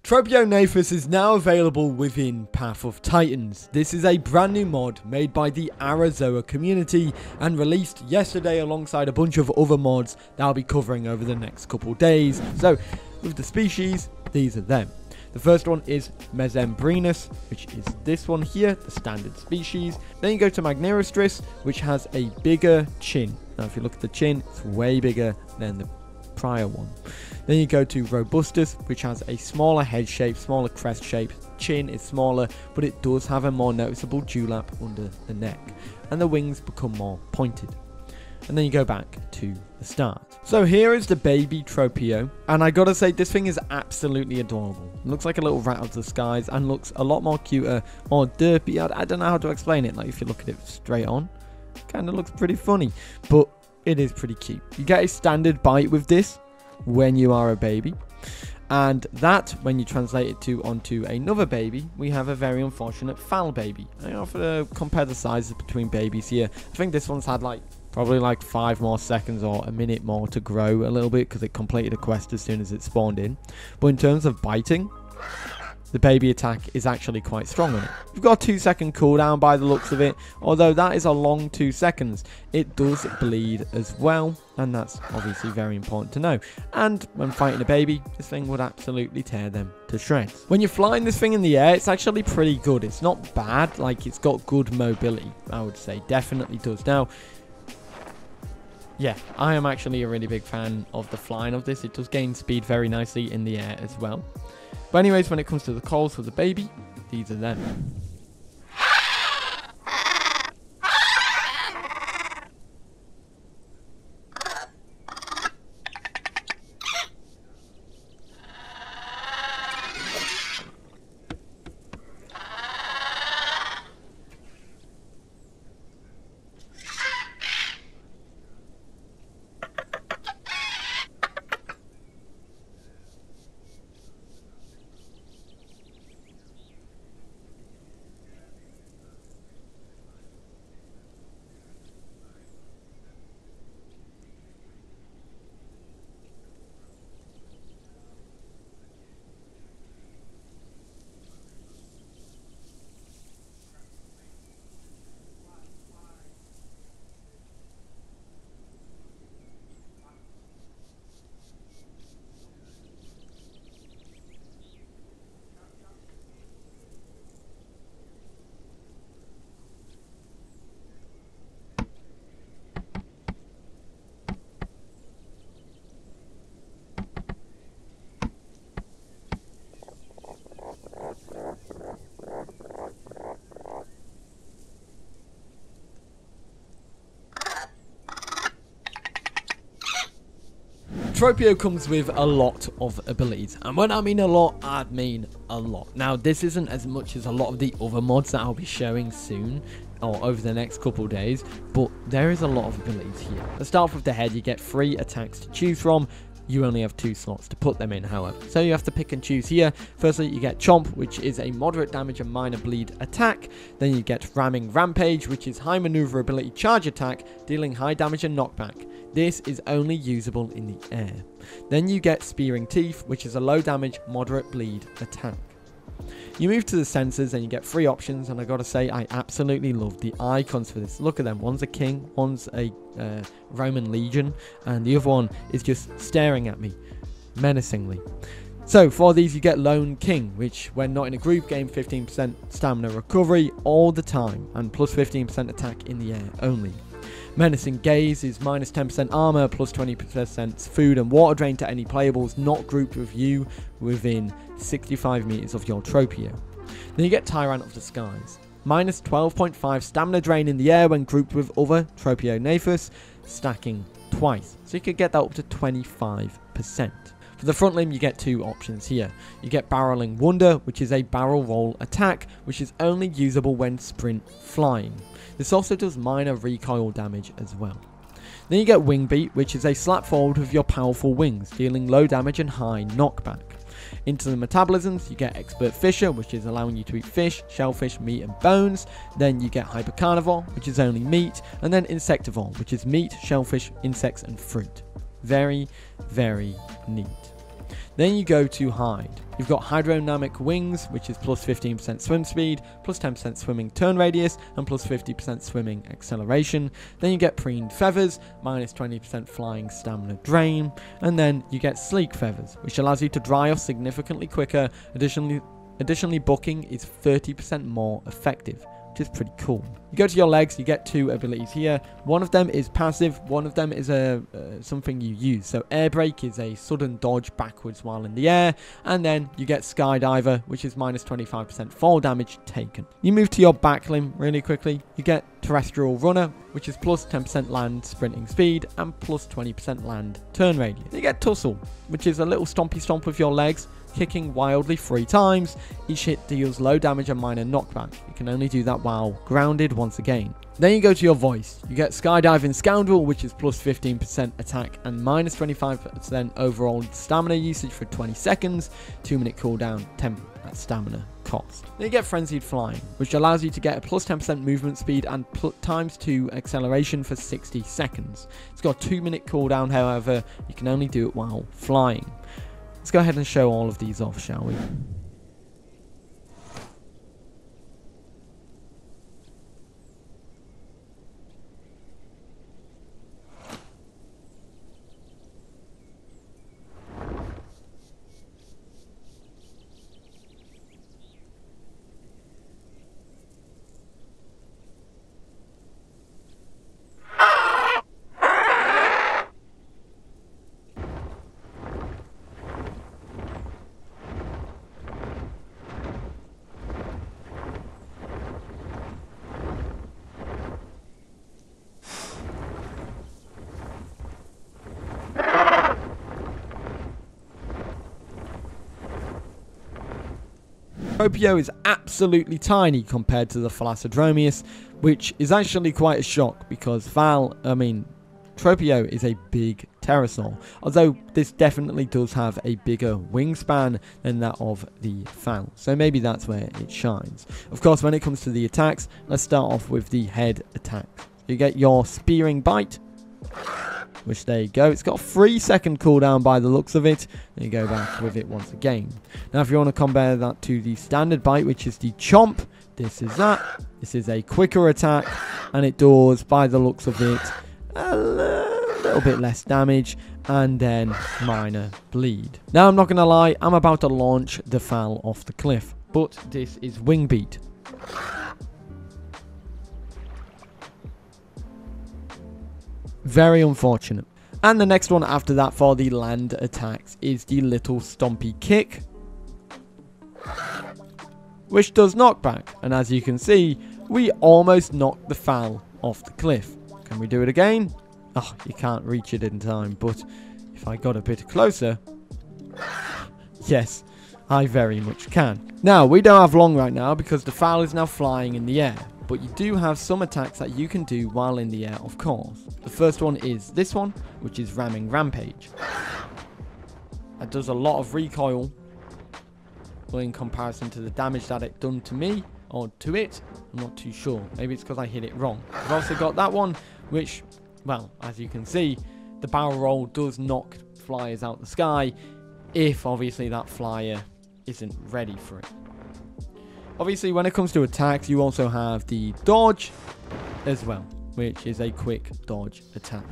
Tropeognathus is now available within Path of Titans. This is a brand new mod made by the Arazoa community and released yesterday alongside a bunch of other mods that I'll be covering over the next couple days. So, with the species, these are them. The first one is Mesembrinus, which is this one here, the standard species. Then you go to Magnerostris, which has a bigger chin. Now, if you look at the chin, it's way bigger than the prior one. Then you go to Robustus, which has a smaller head shape, smaller crest shape. Chin is smaller, but it does have a more noticeable dewlap under the neck, and the wings become more pointed. And then you go back to the start. So here is the baby Tropeo, and I gotta say, this thing is absolutely adorable. It looks like a little rat of the skies and looks a lot more cuter or derpy. I don't know how to explain it. Like, if you look at it straight on, kind of looks pretty funny, but it is pretty cute. You get a standard bite with this when you are a baby, and that, when you translate it onto another baby, we have a very unfortunate foul baby. I offer to compare the sizes between babies here. I think this one's had probably 5 more seconds or a minute more to grow a little bit because it completed a quest as soon as it spawned in. But in terms of biting, the baby attack is actually quite strong on it. You've got a 2-second cooldown by the looks of it. Although that is a long 2 seconds, it does bleed as well, and that's obviously very important to know. And when fighting a baby, this thing would absolutely tear them to shreds. When you're flying this thing in the air, it's actually pretty good. It's not bad. It's got good mobility, I would say. Definitely does. Now, yeah, I am actually a really big fan of the flying of this. It does gain speed very nicely in the air as well. But anyways, when it comes to the calls for the baby, these are them. Tropeo comes with a lot of abilities, and when I mean a lot, I mean a lot. Now, this isn't as much as a lot of the other mods that I'll be showing soon, or over the next couple days, but there is a lot of abilities here. Let's start off with the head. You get 3 attacks to choose from. You only have 2 slots to put them in, however, so you have to pick and choose here. Firstly, you get Chomp, which is a moderate damage and minor bleed attack. Then you get Ramming Rampage, which is high maneuverability charge attack, dealing high damage and knockback. This is only usable in the air. Then you get Spearing Teeth, which is a low damage, moderate bleed attack. You move to the sensors and you get 3 options, and I gotta say, I absolutely love the icons for this. Look at them. One's a king, one's a Roman legion, and the other one is just staring at me menacingly. So for these, you get Lone King, which when not in a group, gain 15% stamina recovery all the time, and plus 15% attack in the air only. Menacing Gaze is minus 10% armor, plus 20% food and water drain to any playables not grouped with you within 65 meters of your Tropeo. Then you get Tyrant of the Skies. Minus 12.5 stamina drain in the air when grouped with other Tropeognathus, stacking twice. So you could get that up to 25%. For the front limb, you get 2 options here. You get Barreling Wonder, which is a barrel roll attack, which is only usable when sprint flying. This also does minor recoil damage as well. Then you get Wing Beat, which is a slap forward with your powerful wings, dealing low damage and high knockback. Into the metabolisms, you get Expert Fisher, which is allowing you to eat fish, shellfish, meat and bones. Then you get Hyper Carnivore, which is only meat. And then Insectivore, which is meat, shellfish, insects and fruit. Very, very neat. Then you go to hide. You've got hydrodynamic wings, which is plus 15% swim speed, plus 10% swimming turn radius, and plus 50% swimming acceleration. Then you get preened feathers, minus 20% flying stamina drain, and then you get sleek feathers, which allows you to dry off significantly quicker. Additionally, bucking is 30% more effective, which is pretty cool. You go to your legs, you get 2 abilities here. One of them is passive, one of them is something you use. So air brake is a sudden dodge backwards while in the air, and then you get skydiver, which is minus 25% fall damage taken. You move to your back limb really quickly. You get terrestrial runner, which is plus 10% land sprinting speed and plus 20% land turn radius. You get tussle, which is a little stompy stomp with your legs, kicking wildly 3 times. Each hit deals low damage and minor knockback. You can only do that while grounded once again. Then you go to your voice. You get skydiving scoundrel, which is plus 15% attack and minus 25% overall stamina usage for 20 seconds, 2-minute cooldown, 10 stamina cost. Then you get frenzied flying, which allows you to get a plus 10% movement speed and times 2 acceleration for 60 seconds. It's got a 2-minute cooldown, however, you can only do it while flying. Let's go ahead and show all of these off, shall we? Tropeo is absolutely tiny compared to the Velocci, which is actually quite a shock because Tropeo is a big pterosaur, although this definitely does have a bigger wingspan than that of the Val, so maybe that's where it shines. Of course, when it comes to the attacks, let's start off with the head attack. You get your spearing bite, which there you go. It's got a 3-second cooldown by the looks of it. Then you go back with it once again. Now, if you want to compare that to the standard bite, which is the chomp, this is that. This is a quicker attack, and it does, by the looks of it, a little bit less damage, and then minor bleed. Now, I'm not going to lie, I'm about to launch the Val off the cliff, but this is wing beat. Very unfortunate. And the next one after that for the land attacks is the little stompy kick, which does knockback. And as you can see, we almost knocked the Val off the cliff. Can we do it again? Oh, you can't reach it in time, but if I got a bit closer, yes, I very much can. Now, we don't have long right now because the Val is now flying in the air. But you do have some attacks that you can do while in the air, of course. The first one is this one, which is Ramming Rampage. That does a lot of recoil, but in comparison to the damage that it done to me, or to it, I'm not too sure. Maybe it's because I hit it wrong. I've also got that one, which, well, as you can see, the barrel roll does knock flyers out the sky, if obviously that flyer isn't ready for it. Obviously, when it comes to attacks, you also have the dodge as well, which is a quick dodge attack.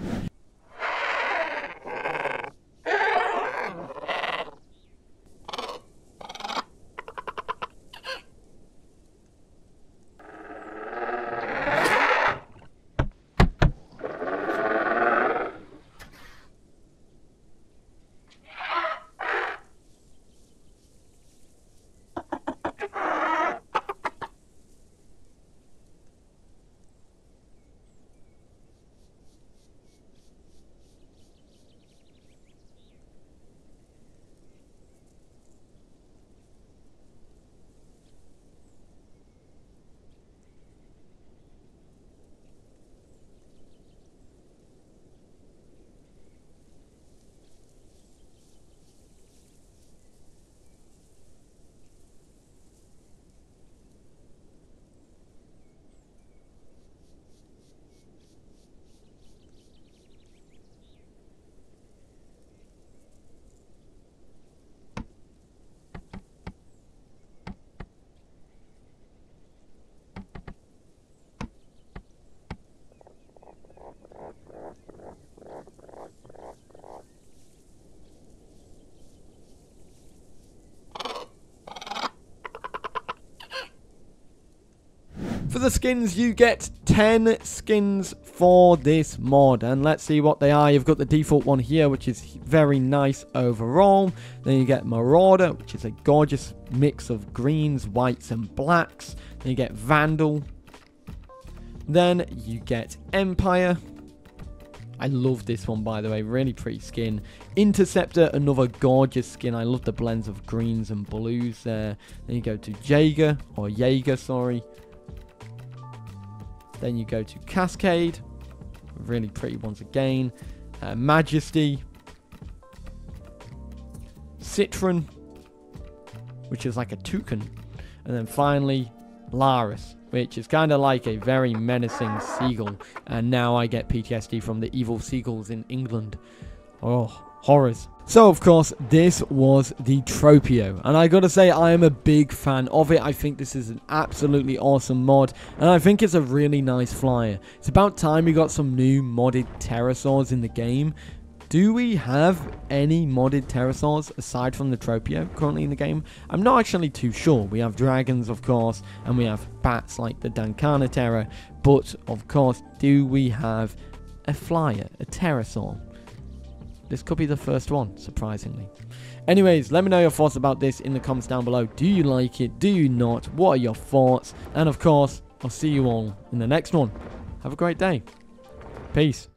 the skins, you get 10 skins for this mod, and let's see what they are. You've got the default one here, which is very nice overall. Then you get Marauder, which is a gorgeous mix of greens, whites, and blacks. Then you get Vandal. Then you get Empire. I love this one, by the way. Really pretty skin. Interceptor, another gorgeous skin. I love the blends of greens and blues there. Then you go to Jaeger, sorry. Then you go to Cascade. Really pretty ones again. Majesty. Citron, which is like a toucan. And then finally, Laris, which is kind of like a very menacing seagull. And now I get PTSD from the evil seagulls in England. Oh, horrors. So, of course, this was the Tropeo. And I gotta say, I am a big fan of it. I think this is an absolutely awesome mod. And I think it's a really nice flyer. It's about time we got some new modded pterosaurs in the game. Do we have any modded pterosaurs aside from the Tropeo currently in the game? I'm not actually too sure. We have dragons, of course, and we have bats like the Dankanatera. But, of course, do we have a flyer, a pterosaur? This could be the first one, surprisingly. Anyways, let me know your thoughts about this in the comments down below. Do you like it? Do you not? What are your thoughts? And, of course, I'll see you all in the next one. Have a great day. Peace.